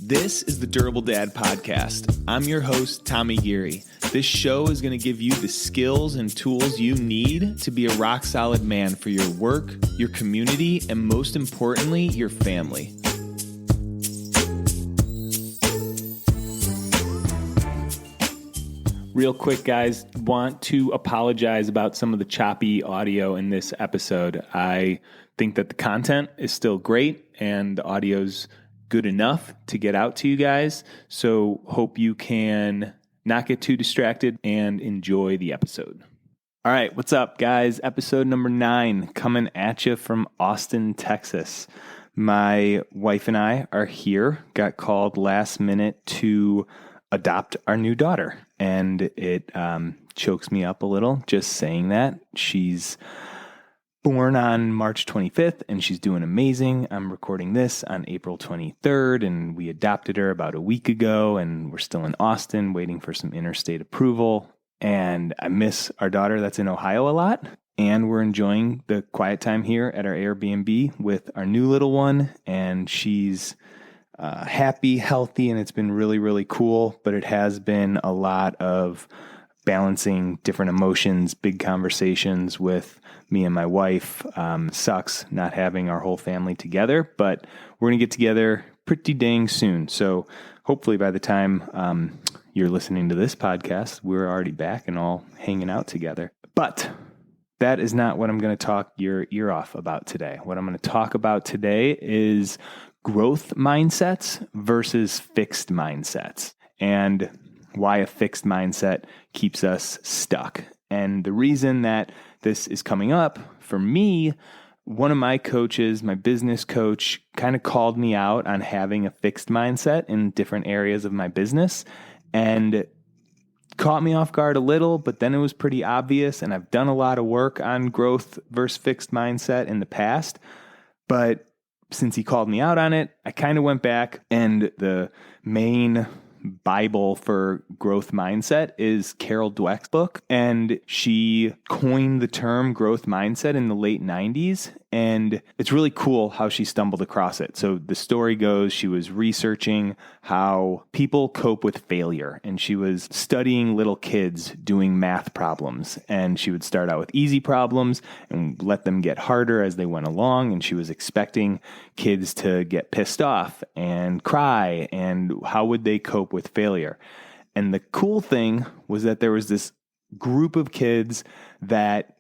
This is the Durable Dad Podcast. I'm your host, Tommy Geary. This show is going to give you the skills and tools you need to be a rock-solid man for your work, your community, and most importantly, your family. Real quick, guys, want to apologize about some of the choppy audio in this episode. I think that the content is still great and the audio's good enough to get out to you guys. So hope you can not get too distracted and enjoy the episode. All right, what's up, guys? Episode number 9 coming at you from Austin, Texas. My wife and I are here, got called last minute to adopt our new daughter. And it chokes me up a little just saying that. She's born on March 25th, and she's doing amazing. I'm recording this on April 23rd, and we adopted her about a week ago, and we're still in Austin waiting for some interstate approval. And I miss our daughter that's in Ohio a lot, and we're enjoying the quiet time here at our Airbnb with our new little one, and she's happy, healthy, and it's been really, really cool, but it has been a lot of balancing different emotions, big conversations with me and my wife. Sucks not having our whole family together, but we're going to get together pretty dang soon. So hopefully by the time you're listening to this podcast, we're already back and all hanging out together. But that is not what I'm going to talk your ear off about today. What I'm going to talk about today is growth mindsets versus fixed mindsets, and why a fixed mindset keeps us stuck. And the reason that this is coming up for me, one of my coaches, my business coach, kind of called me out on having a fixed mindset in different areas of my business and caught me off guard a little, but then it was pretty obvious. And I've done a lot of work on growth versus fixed mindset in the past, but since he called me out on it, I kind of went back, and the main Bible for growth mindset is Carol Dweck's book, and she coined the term growth mindset in the late 90s, and it's really cool how she stumbled across it. So the story goes, she was researching how people cope with failure, and she was studying little kids doing math problems, and she would start out with easy problems and let them get harder as they went along, and she was expecting kids to get pissed off and cry, and how would they cope with failure? And the cool thing was that there was this group of kids that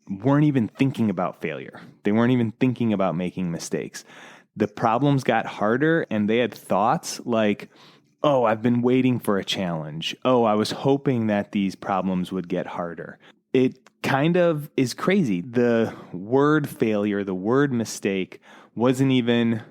weren't even thinking about failure. They weren't even thinking about making mistakes. The problems got harder, and they had thoughts like, oh, I've been waiting for a challenge. Oh, I was hoping that these problems would get harder. It kind of is crazy. The word failure, the word mistake wasn't even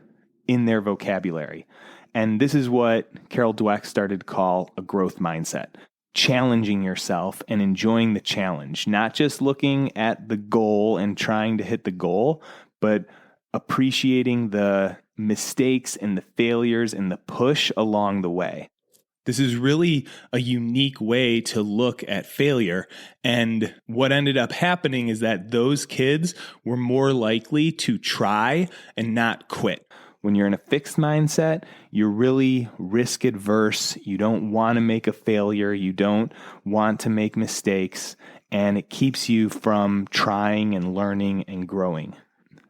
in their vocabulary. And this is what Carol Dweck started to call a growth mindset. Challenging yourself and enjoying the challenge, not just looking at the goal and trying to hit the goal, but appreciating the mistakes and the failures and the push along the way. This is really a unique way to look at failure. And what ended up happening is that those kids were more likely to try and not quit. When you're in a fixed mindset, you're really risk adverse. You don't want to make a failure. You don't want to make mistakes. And it keeps you from trying and learning and growing.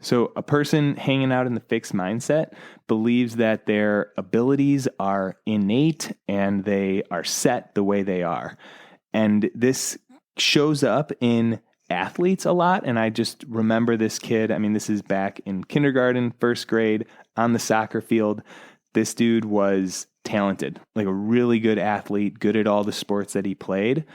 So a person hanging out in the fixed mindset believes that their abilities are innate and they are set the way they are. And this shows up in athletes a lot. And I just remember this kid. I mean, this is back in kindergarten, first grade, on the soccer field. This dude was talented, like a really good athlete, good at all the sports that he played.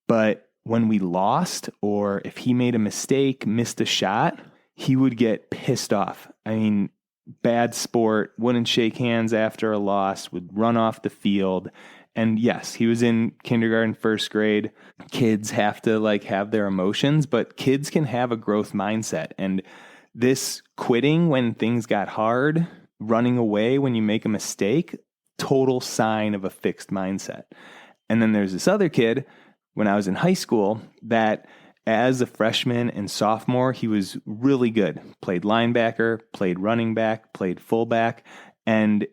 But when we lost, or if he made a mistake, missed a shot, he would get pissed off. I mean, bad sport, wouldn't shake hands after a loss, would run off the field. And yes, he was in kindergarten, first grade. Kids have to have their emotions, but kids can have a growth mindset. And this quitting when things got hard, running away when you make a mistake, total sign of a fixed mindset. And then there's this other kid when I was in high school that as a freshman and sophomore, he was really good. Played linebacker, played running back, played fullback, and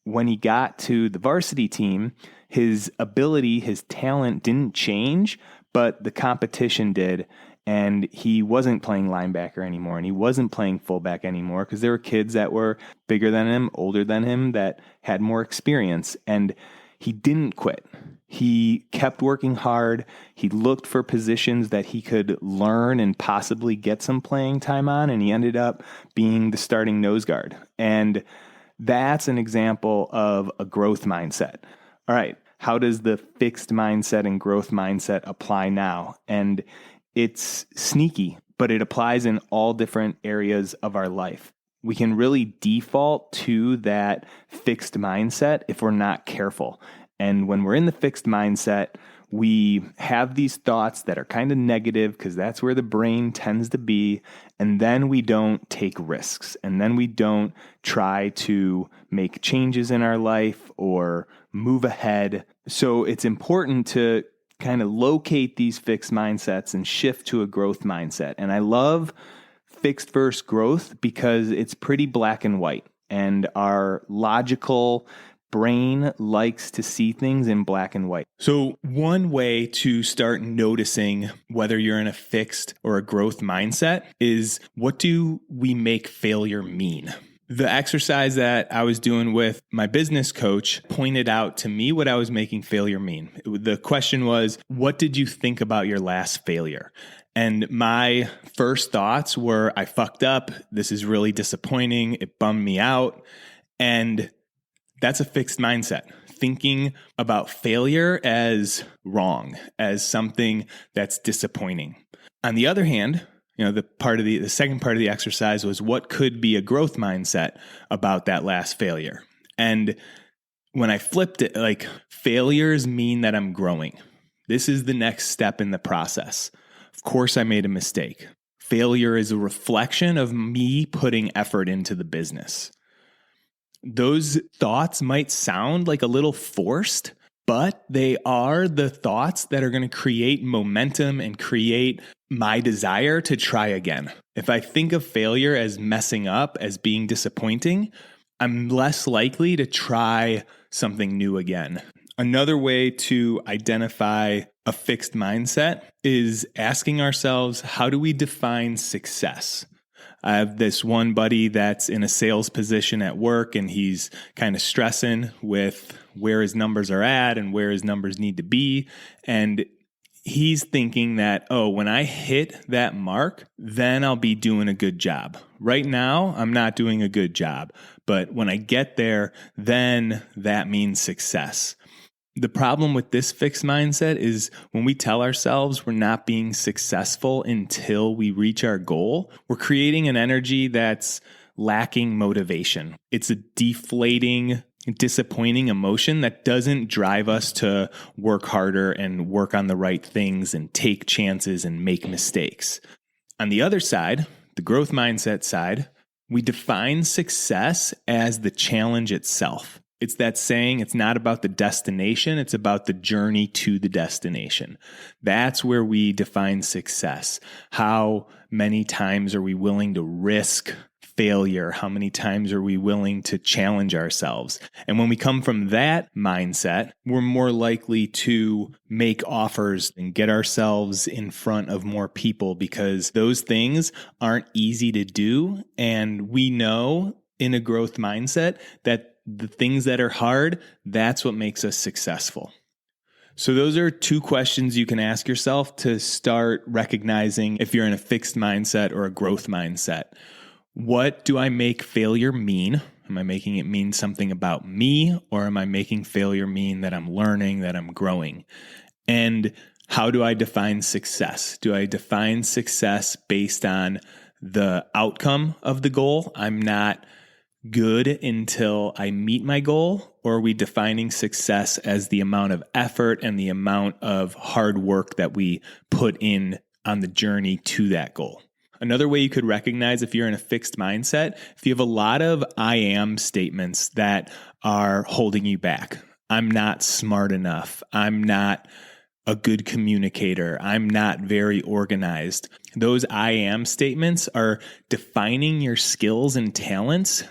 when he got to the varsity team, his ability, his talent didn't change, but the competition did. And he wasn't playing linebacker anymore, and he wasn't playing fullback anymore because there were kids that were bigger than him, older than him, that had more experience. And he didn't quit. He kept working hard. He looked for positions that he could learn and possibly get some playing time on, and he ended up being the starting nose guard. And that's an example of a growth mindset. All right, how does the fixed mindset and growth mindset apply now? And it's sneaky, but it applies in all different areas of our life. We can really default to that fixed mindset if we're not careful. And when we're in the fixed mindset, we have these thoughts that are kind of negative because that's where the brain tends to be. And then we don't take risks. And then we don't try to make changes in our life or move ahead. So it's important to kind of locate these fixed mindsets and shift to a growth mindset. And I love fixed versus growth because it's pretty black and white. And our logical brain likes to see things in black and white. So one way to start noticing whether you're in a fixed or a growth mindset is, what do we make failure mean? The exercise that I was doing with my business coach pointed out to me what I was making failure mean. The question was, what did you think about your last failure? And my first thoughts were, I fucked up. This is really disappointing. It bummed me out. And that's a fixed mindset. Thinking about failure as wrong, as something that's disappointing. On the other hand, the second part of the exercise was, what could be a growth mindset about that last failure? And when I flipped it, like, failures mean that I'm growing. This is the next step in the process. Of course, I made a mistake. Failure is a reflection of me putting effort into the business. Those thoughts might sound like a little forced, but they are the thoughts that are going to create momentum and create my desire to try again. If I think of failure as messing up, as being disappointing, I'm less likely to try something new again. Another way to identify a fixed mindset is asking ourselves, how do we define success? I have this one buddy that's in a sales position at work, and he's kind of stressing with where his numbers are at and where his numbers need to be. And he's thinking that, when I hit that mark, then I'll be doing a good job. Right now, I'm not doing a good job. But when I get there, then that means success. The problem with this fixed mindset is when we tell ourselves we're not being successful until we reach our goal, we're creating an energy that's lacking motivation. It's a deflating, disappointing emotion that doesn't drive us to work harder and work on the right things and take chances and make mistakes. On the other side, the growth mindset side, we define success as the challenge itself. It's that saying, it's not about the destination, it's about the journey to the destination. That's where we define success. How many times are we willing to risk failure? How many times are we willing to challenge ourselves? And when we come from that mindset, we're more likely to make offers and get ourselves in front of more people, because those things aren't easy to do. And we know in a growth mindset that the things that are hard, that's what makes us successful. So those are two questions you can ask yourself to start recognizing if you're in a fixed mindset or a growth mindset. What do I make failure mean? Am I making it mean something about me, or am I making failure mean that I'm learning, that I'm growing? And how do I define success? Do I define success based on the outcome of the goal? I'm not good until I meet my goal? Or are we defining success as the amount of effort and the amount of hard work that we put in on the journey to that goal? Another way you could recognize if you're in a fixed mindset, if you have a lot of I am statements that are holding you back. I'm not smart enough. I'm not a good communicator. I'm not very organized. Those I am statements are defining your skills and talents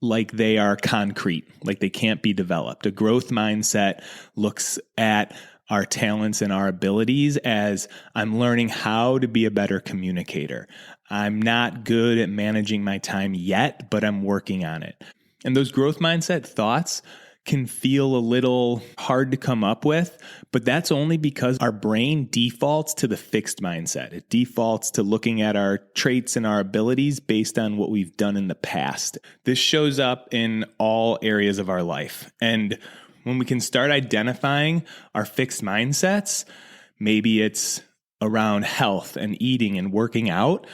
like they are concrete, like they can't be developed. A growth mindset looks at our talents and our abilities as I'm learning how to be a better communicator. I'm not good at managing my time yet, but I'm working on it. And those growth mindset thoughts can feel a little hard to come up with, but that's only because our brain defaults to the fixed mindset. It defaults to looking at our traits and our abilities based on what we've done in the past. This shows up in all areas of our life. And when we can start identifying our fixed mindsets, maybe it's around health and eating and working out,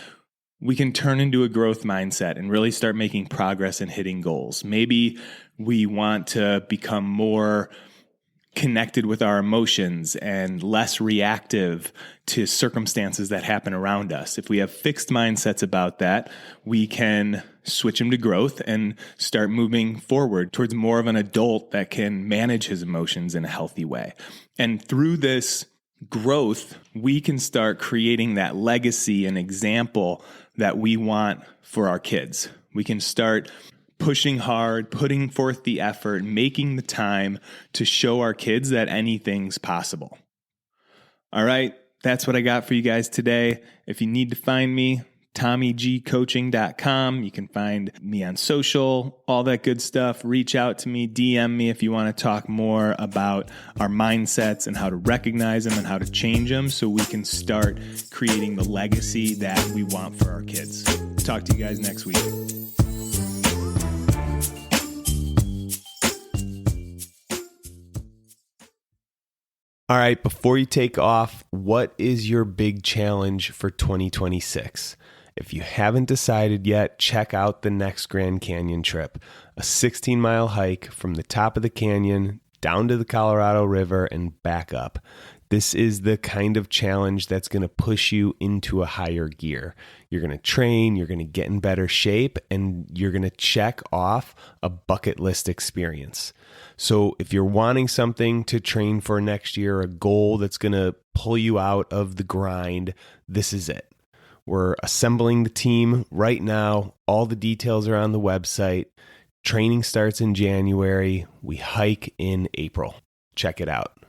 we can turn into a growth mindset and really start making progress and hitting goals. Maybe we want to become more connected with our emotions and less reactive to circumstances that happen around us. If we have fixed mindsets about that, we can switch them to growth and start moving forward towards more of an adult that can manage his emotions in a healthy way. And through this growth, we can start creating that legacy and example that we want for our kids. We can start pushing hard, putting forth the effort, making the time to show our kids that anything's possible. All right, that's what I got for you guys today. If you need to find me, TommyGCoaching.com. You can find me on social, all that good stuff. Reach out to me, DM me if you want to talk more about our mindsets and how to recognize them and how to change them so we can start creating the legacy that we want for our kids. Talk to you guys next week. All right, before you take off, what is your big challenge for 2026? If you haven't decided yet, check out the next Grand Canyon trip, a 16-mile hike from the top of the canyon down to the Colorado River and back up. This is the kind of challenge that's going to push you into a higher gear. You're going to train, you're going to get in better shape, and you're going to check off a bucket list experience. So if you're wanting something to train for next year, a goal that's going to pull you out of the grind, this is it. We're assembling the team right now. All the details are on the website. Training starts in January. We hike in April. Check it out.